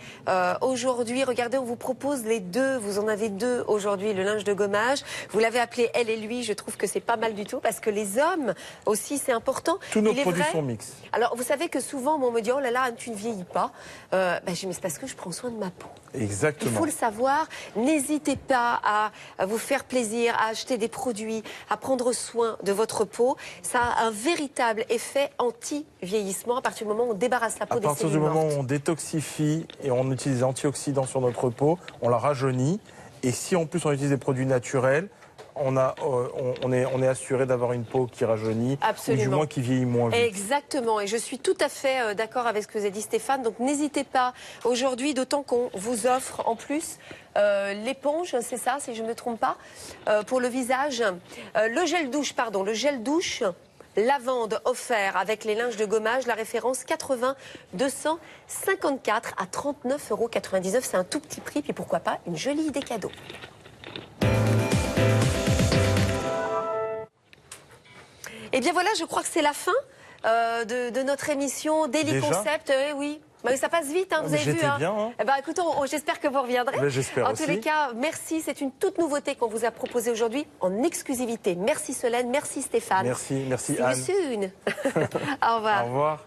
aujourd'hui. Regardez, on vous propose les deux. Vous en avez deux aujourd'hui, le linge de gommage. Vous l'avez appelé elle et lui. Je trouve que c'est pas mal du tout parce que les hommes aussi, c'est important. Tous nos produits sont mixtes. Alors, vous savez que souvent, on me dit, oh là là, tu ne vieillis pas. Je dis, mais c'est parce que je prends soin de ma peau. Exactement. Il faut le savoir. N'hésitez pas à vous faire plaisir, à acheter des produits, à prendre soin de votre peau. Ça a un véritable effet anti-vieillissement à partir du moment où on débarrasse la peau des cellules mortes. À partir du moment où on détoxifie et on utilise des antioxydants sur notre peau, on la rajeunit. Et si en plus on utilise des produits naturels, on est assuré d'avoir une peau qui rajeunit. Absolument. Ou du moins qui vieillit moins vite. Exactement, et je suis tout à fait d'accord avec ce que vous avez dit Stéphane, donc n'hésitez pas aujourd'hui, d'autant qu'on vous offre en plus l'éponge, c'est ça si je ne me trompe pas, pour le visage, le gel douche lavande offert avec les linges de gommage, la référence 80 254 à 39,99 €, c'est un tout petit prix, puis pourquoi pas une jolie idée cadeau. Eh bien voilà, je crois que c'est la fin de notre émission Daily Concept. Oui. Bah, ça passe vite, hein, vous avez vu. Bien, hein. Eh ben, écoutez, j'espère que vous reviendrez. J'espère aussi. En tous les cas, merci. C'est une toute nouveauté qu'on vous a proposée aujourd'hui en exclusivité. Merci Solène, merci Stéphane. Merci See Anne. you soon. Au revoir. Au revoir.